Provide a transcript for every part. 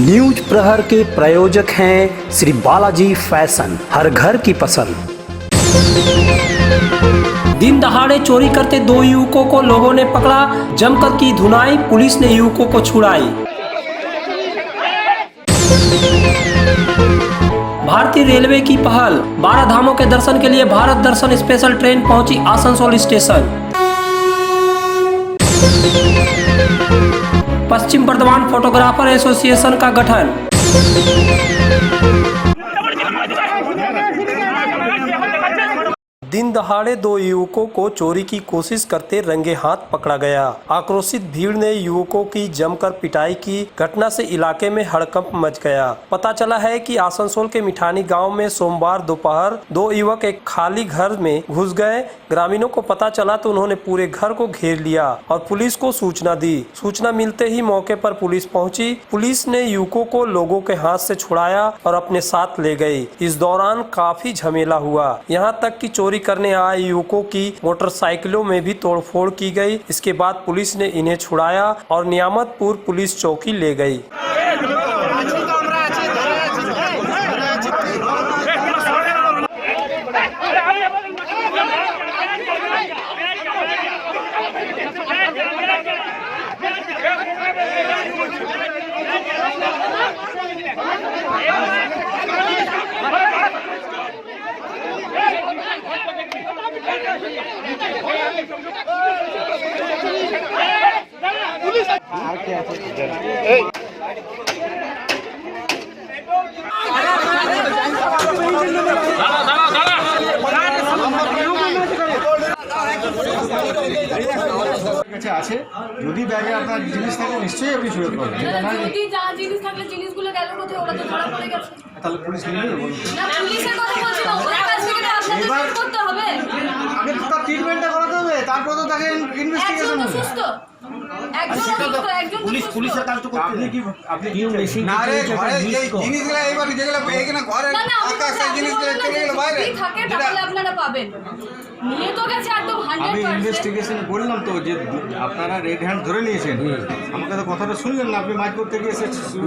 News प्रहर के प्रायोजक हैं श्री बालाजी फैशन, हर घर की पसंद। दिन दहाड़े चोरी करते दो युवकों को लोगों ने पकड़ा, जमकर की धुनाई, पुलिस ने युवकों को छुड़ाई। भारतीय रेलवे की पहल, 12 धामों के दर्शन के लिए भारत दर्शन स्पेशल ट्रेन पहुंची आसनसोल स्टेशन। पश्चिम बर्धमान फोटोग्राफर एसोसिएशन का गठन। दिन दहाड़े दो युवकों को चोरी की कोशिश करते रंगे हाथ पकड़ा गया। आक्रोशित भीड़ ने युवकों की जमकर पिटाई की। घटना से इलाके में हड़कंप मच गया। पता चला है कि आसनसोल के मिठानी गांव में सोमवार दोपहर दो युवक एक खाली घर में घुस गए। ग्रामीणों को पता चला तो उन्होंने पूरे घर को घेर लिया और पुलिस को सूचना दी। सूचना मिलते ही मौके पर पुलिस पहुंची। पुलिस ने युवकों को लोगों के हाथ से छुड़ाया और अपने साथ ले गई। इस दौरान काफी झमेला हुआ, यहाँ तक कि चोरी करने आए युवकों की मोटरसाइकिलों में भी तोड़फोड़ की गई। इसके बाद पुलिस ने इन्हें छुड़ाया और नियामतपुर पुलिस चौकी ले गई। আছে যদি ব্যাগে আপনার জিনিস থাকে নিশ্চয়ই আপনি ফেরত পাবেন। যদি যা জিনিস থাকলে জিনিসগুলো গেল কোথায়, ওরা তো ধরা পড়ে গেছে। তাহলে পুলিশ নিয়ে নেবে বলুন। না, পুলিশের কথা বলছি না, ওরা কাজ থেকে তো আপনাদের করতে হবে। আগে তো তার ট্রিটমেন্টটা করাতে হবে, তারপর তো তাকে ইনভেস্টিগেশন হবে। সুস্থ একজন পুলিশের কাজ তো করতে হবে। আপনি কি মেশিন না রে ঘরে এই জিনিসগুলো এইবার যেগুলো এখানে ঘরে আকাশে জিনিসগুলো চলে গেল বাইরে থাকে, তাহলে আপনারা পাবেন। নিয়ে তো গেছে একদম 100%। আমি ইনভেস্টিগেশন করলাম তো যে আপনারা রেড হ্যান্ড ধরে নিয়েছেন। আমাকে তো কথাটা শুনলেন না, আপনি মাইক করতে গিয়ে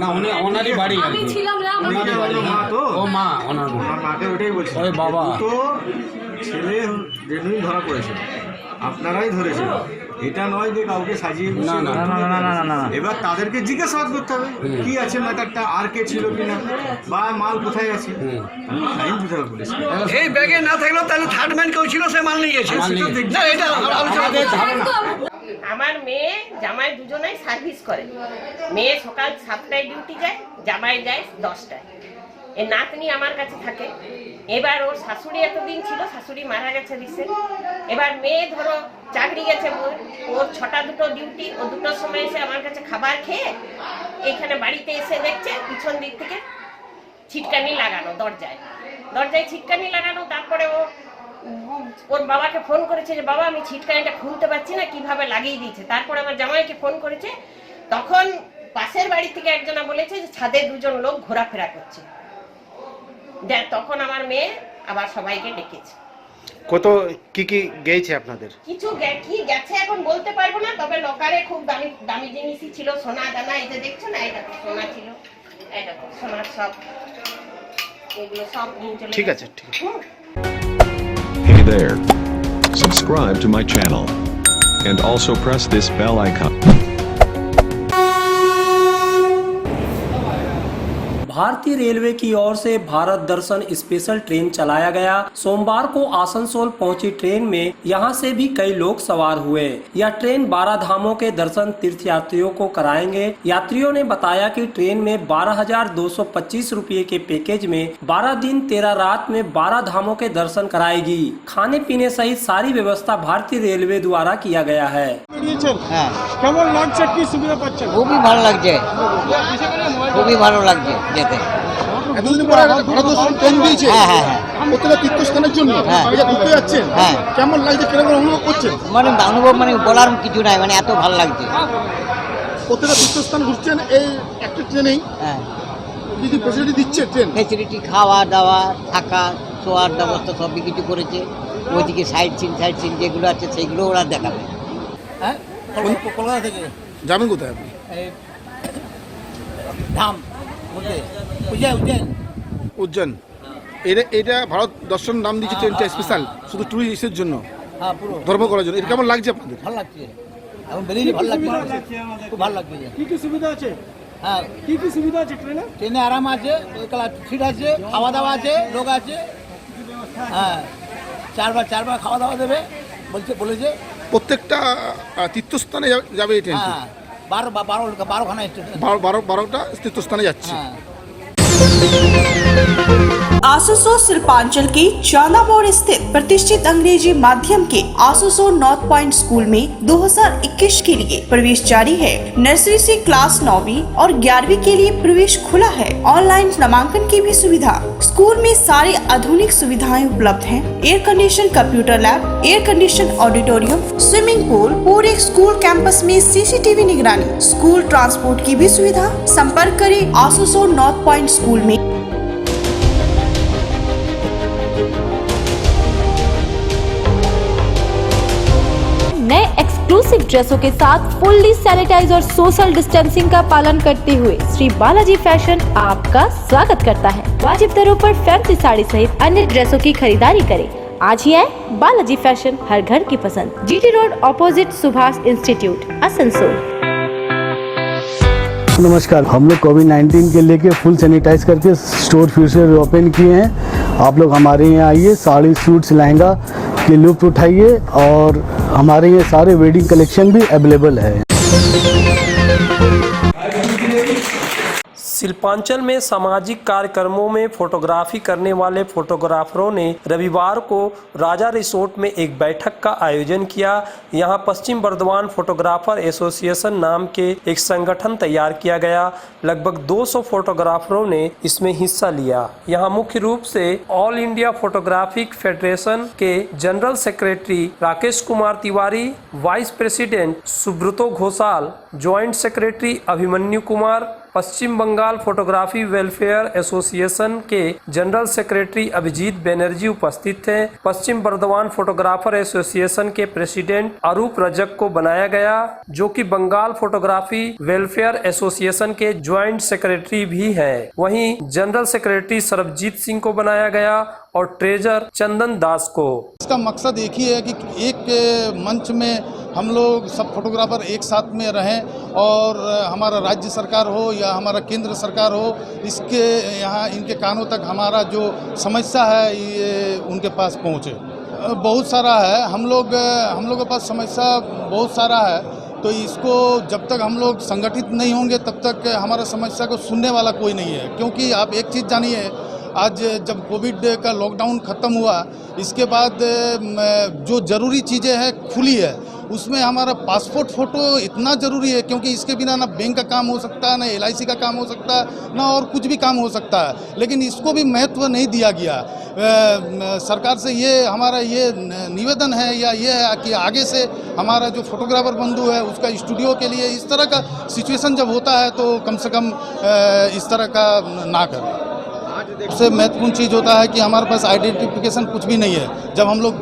না ওনারই বাড়ি আমি ছিলাম না, আমার মা তো ও মা ওনার মাকে ওটাই বলছি। ওই বাবা তো ছেলে জেনুইন ধরা পড়েছে, আপনারাই ধরেছেন। এটা নয় যে কাউকে সাজিয়ে না না না না না। এবার তাদেরকে জিজ্ঞাসাবাদ করতে হবে কি আছে ম্যাটারটা, আর কে ছিল কিনা বা মাল কোথায় আছে। ফাইন দিতে হবে পুলিশ। এই ব্যাগে না থাকলেও তাহলে থার্ড ম্যান কেউ ছিল, সে মাল নিয়ে গেছে। না এটা আলোচনা আমার মেয়ে জামাই দুজনেই সার্ভিস করে। মেয়ে সকাল 7টায় ডিউটি যায়, জামাই যায় 10টায়। এ নাতনি আমার কাছে থাকে। এবার ওর শাশুড়ি এতদিন ছিল, শাশুড়ি মারা গেছে রিসেন্ট। এবার মেয়ে ধরো চাকরি গেছে, ওর 6টা দুটো ডিউটি, ও 2টোর সময় এসে আমার কাছে খাবার খেয়ে এইখানে বাড়িতে এসে দেখছে পিছন দিক থেকে ছিটকানি লাগানো, দরজায় ছিটকানি লাগানো। তারপরে ও ওর বাবাকে ফোন করেছে যে বাবা আমি ছিটকানিটা খুলতে পারছি না, কিভাবে লাগিয়ে দিয়েছে। তারপরে আমার জামাইকে ফোন করেছে, তখন পাশের বাড়ি থেকে একজনা বলেছে যে ছাদে দুজন লোক ঘোরাফেরা করছে। তখন আমার মেয়ে আবার সবাইকে ডেকেছে। কত কি কি গেছে আপনাদের? কিছু কি গেছে এখন বলতে পারবো না, তবে লকারে খুব দামি দামি জিনিসই ছিল, সোনা দানা। এই যে দেখছো না, এটা সোনা ছিল, এটা সোনার সব, এগুলো সব নিয়ে চলে। ঠিক আছে, ঠিক আছে। Hey there. Subscribe to my channel. And also press this bell icon. भारतीय रेलवे की ओर से भारत दर्शन स्पेशल ट्रेन चलाया गया। सोमवार को आसनसोल पहुंची ट्रेन में यहां से भी कई लोग सवार हुए। यह ट्रेन 12 धामों के दर्शन तीर्थयात्रियों को कराएंगे। यात्रियों ने बताया कि ट्रेन में 12,225 रुपये के पैकेज में 12 दिन 13 रात में 12 धामों के दर्शन कराएगी। खाने पीने सहित सारी व्यवस्था भारतीय रेलवे द्वारा किया गया है। কেমন লাগছে, কি সুবিধা পাচ্ছেন? খুবই ভালো লাগছে, খুবই ভালো লাগছে যেতে। এতদিন পরে ভারতবর্ষ ট্রেন দিয়েছে প্রত্যেকটা তীর্থস্থানের জন্য, এটা ঘুরতে যাচ্ছেন। কেমন লাগছে, কিরকম অনুভব করছেন? মানে অনুভব মানে বলার কিছু নাই, মানে এত ভালো লাগছে। প্রত্যেকটা তীর্থস্থান ঘুরছেন এই একটা ট্রেনেই। যদি ফেসিলিটি দিচ্ছে ট্রেন, ফেসিলিটি খাওয়া দাওয়া থাকা শোয়ার ব্যবস্থা সবই কিছু করেছে। ওইদিকে সাইড সিন যেগুলো আছে সেইগুলো ওরা দেখাবে। কলকাতা থেকে যাবেন কোথায় আপনি? ধাম উজ্জয়ন এটা ভারত দর্শন নাম দিয়েছে ট্রেনটা স্পেশাল শুধু টুরিস্টের জন্য, হ্যাঁ পুরো ধর্ম করার জন্য। এটা কেমন লাগছে আপনাদের? ভালো লাগছে, এখন বেরিয়ে ভালো লাগছে, খুব ভালো লাগছে। কি কি সুবিধা আছে? হ্যাঁ কি কি সুবিধা আছে ট্রেনে? ট্রেনে আরাম আছে, সিট আছে, খাওয়া দাওয়া আছে, লোক আছে। হ্যাঁ চারবার খাওয়া দাওয়া দেবে বলেছে। প্রত্যেকটা তীর্থস্থানে যাবে এই ট্রেনটি। হ্যাঁ 12খানা স্টেশন, 12টা তীর্থস্থানে যাচ্ছে। হ্যাঁ। आसुसो शिल्पांचल के चांदा मोड़ स्थित प्रतिष्ठित अंग्रेजी माध्यम के आसुसो नॉर्थ पॉइंट स्कूल में 2021 के लिए प्रवेश जारी है। नर्सरी से क्लास 9वीं और 11वीं के लिए प्रवेश खुला है। ऑनलाइन नामांकन की भी सुविधा। स्कूल में सारी आधुनिक सुविधाएं उपलब्ध हैं। Air condition computer lab, air condition auditorium, swimming pool, पूरे स्कूल कैंपस में सीसीटीवी निगरानी, स्कूल ट्रांसपोर्ट की भी सुविधा। संपर्क करें आसुसो नॉर्थ पॉइंट स्कूल में। नए एक्सक्लूसिव ड्रेसों के साथ फुल्ली सैनिटाइज और सोशल डिस्टेंसिंग का पालन करते हुए श्री बालाजी फैशन आपका स्वागत करता है। वाजिब दरों पर फैंसी साड़ी सहित अन्य ड्रेसों की खरीदारी करें। आज ही आए बालाजी फैशन, हर घर की पसंद। GT road opposite Subhash institute, Asansol. नमस्कार, हम लोग कोविड-19 के लेके फुल सैनिटाइज करके स्टोर फिर से ओपन किए हैं। आप लोग हमारे यहाँ आइए, साड़ी सूट्स लहंगा की लुत्फ उठाइए और हमारे यहाँ सारे वेडिंग कलेक्शन भी अवेलेबल है। शिल्पांचल में सामाजिक कार्यक्रमों में फोटोग्राफी करने वाले फोटोग्राफरों ने रविवार को राजा रिसोर्ट में एक बैठक का आयोजन किया। यहां पश्चिम बर्धमान फोटोग्राफर एसोसिएशन नाम के एक संगठन तैयार किया गया। लगभग 200 फोटोग्राफरों ने इसमें हिस्सा लिया। यहां मुख्य रूप से ऑल इंडिया फोटोग्राफिक फेडरेशन के general secretary Rakesh Kumar Tiwari, vice president Subrato Ghoshal, joint secretary Abhimanyu Kumar, Paschim Bengal photography welfare association के जनरल सेक्रेटरी अभिजीत बनर्जी उपस्थित थे। पश्चिम बर्धमान फोटोग्राफर एसोसिएशन के प्रेसिडेंट अरूप रजक को बनाया गया, जो कि बंगाल फोटोग्राफी वेलफेयर एसोसिएशन के ज्वाइंट सेक्रेटरी भी हैं। वहीं जनरल सेक्रेटरी सरबजीत सिंह को बनाया गया और ट्रेजर चंदन दास को। इसका मकसद एक ही है कि एक मंच में हम लोग सब फोटोग्राफर एक साथ में रहें और हमारा राज्य सरकार हो या हमारा केंद्र सरकार हो, इसके यहाँ इनके कानों तक हमारा जो समस्या है ये उनके पास पहुँचे। बहुत सारा है, हम लोग के पास समस्या बहुत सारा है, तो इसको जब तक हम लोग संगठित नहीं होंगे तब तक हमारा समस्या को सुनने वाला कोई नहीं है। क्योंकि आप एक चीज़ जानिए, आज जब कोविड का लॉकडाउन ख़त्म हुआ, इसके बाद जो ज़रूरी चीज़ें हैं खुली है, उसमें हमारा पासपोर्ट फ़ोटो इतना ज़रूरी है, क्योंकि इसके बिना ना बैंक का काम हो सकता है, ना LIC का काम हो सकता है, ना और कुछ भी काम हो सकता है। लेकिन इसको भी महत्व नहीं दिया गया। सरकार से ये हमारा ये निवेदन है या ये है कि आगे से हमारा जो फोटोग्राफर बंधु है उसका स्टूडियो के लिए इस तरह का सिचुएशन जब होता है तो कम से कम इस तरह का ना करें। सबसे महत्वपूर्ण चीज़ होता है कि हमारे पास आइडेंटिफिकेशन कुछ भी नहीं है। जब हम लोग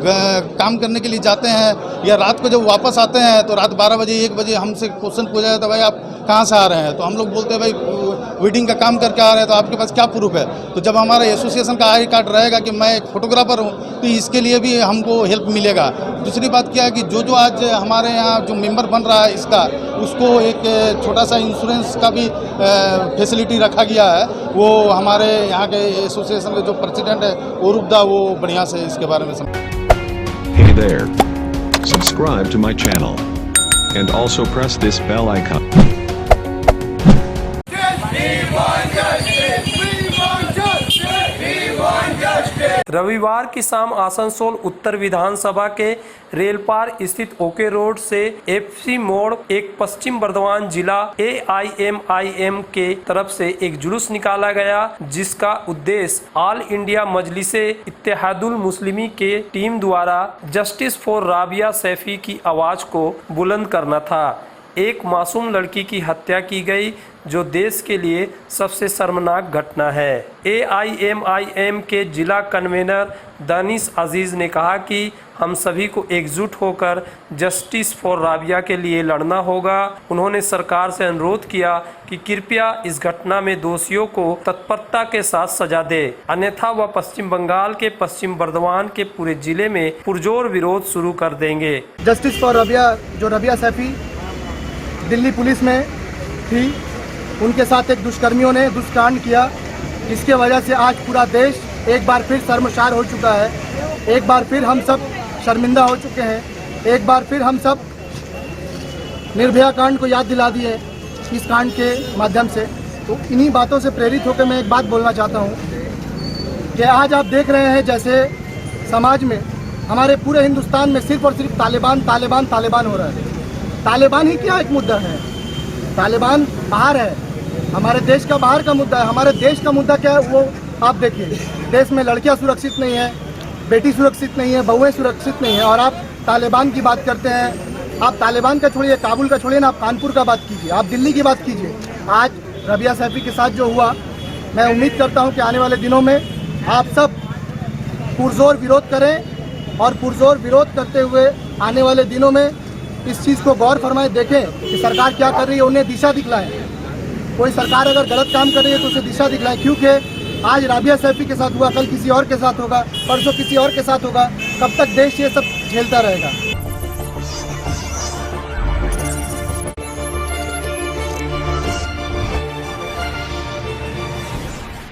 काम करने के लिए जाते हैं या रात को जब वापस आते हैं तो रात 12 बजे 1 बजे हमसे क्वेश्चन पूछा जाता है, भाई आप कहाँ से आ रहे हैं? तो हम लोग बोलते हैं भाई वेडिंग का काम करके आ रहे हैं। तो आपके पास क्या प्रूफ है? तो जब हमारा एसोसिएशन का आई कार्ड रहेगा कि मैं एक फोटोग्राफर हूँ, तो इसके लिए भी हमको हेल्प मिलेगा। दूसरी बात क्या है कि जो आज हमारे यहाँ जो मेंबर बन रहा है इसका, उसको एक छोटा सा इंश्योरेंस का भी फैसिलिटी रखा गया है। वो हमारे यहाँ के एसोसिएशन के जो प्रेसिडेंट है औरूपदा, वो बढ़िया से इसके बारे में Hey there. Subscribe to my channel. And also press this bell icon. रविवार की शाम आसनसोल उत्तर विधानसभा के रेलपार स्थित ओके रोड से FC मोड़ एक पश्चिम बर्धमान जिला AIMIM के तरफ से एक जुलूस निकाला गया, जिसका उद्देश्य ऑल इंडिया मजलिसे इत्तेहादुल मुस्लिमी के टीम द्वारा जस्टिस फॉर राबिया सैफी की आवाज को बुलंद करना था। एक मासूम लड़की की हत्या की गई, जो देश के लिए सबसे शर्मनाक घटना है। AIMIM के जिला कन्वेनर दानिश अजीज ने कहा कि हम सभी को एकजुट होकर जस्टिस फॉर राबिया के लिए लड़ना होगा। उन्होंने सरकार से अनुरोध किया कि कृपया इस घटना में दोषियों को तत्परता के साथ सजा दे, अन्यथा वह पश्चिम बंगाल के पश्चिम बर्दवान के पूरे जिले में पुरजोर विरोध शुरू कर देंगे। जस्टिस फॉर रबिया, जो रबिया सैफी दिल्ली पुलिस में थी, उनके साथ एक दुष्कर्मियों ने दुष्कांड किया, जिसके वजह से आज पूरा देश एक बार फिर शर्मसार हो चुका है। एक बार फिर हम सब शर्मिंदा हो चुके हैं। एक बार फिर हम सब निर्भया कांड को याद दिला दिए इस कांड के माध्यम से। तो इन्हीं बातों से प्रेरित होकर मैं एक बात बोलना चाहता हूँ कि आज आप देख रहे हैं जैसे समाज में, हमारे पूरे हिंदुस्तान में सिर्फ और सिर्फ तालिबान तालिबान तालिबान हो रहा है। तालिबान ही क्या एक मुद्दा है? तालिबान बाहर है, हमारे देश का बाहर का मुद्दा है। हमारे देश का मुद्दा क्या है वो आप देखिए। देश में लड़कियां सुरक्षित नहीं है, बेटी सुरक्षित नहीं है, बहुएं सुरक्षित नहीं है, और आप तालिबान की बात करते हैं। आप तालिबान का छोड़िए, काबुल का छोड़िए ना, आप कानपुर का बात कीजिए, आप दिल्ली की बात कीजिए। आज रबिया सैफी के साथ जो हुआ, मैं उम्मीद करता हूं कि आने वाले दिनों में आप सब पुरजोर विरोध करें, और पुरजोर विरोध करते हुए आने वाले दिनों में इस चीज़ को गौर फरमाएं, देखें कि सरकार क्या कर रही है, उन्हें दिशा दिखलाएं। कोई सरकार अगर गलत काम कर रही है तो उसे दिशा दिखलाएं, क्योंकि आज राबिया सैफी के साथ हुआ, कल किसी और के साथ होगा, परसों किसी और के साथ होगा। कब तक देश ये सब झेलता रहेगा?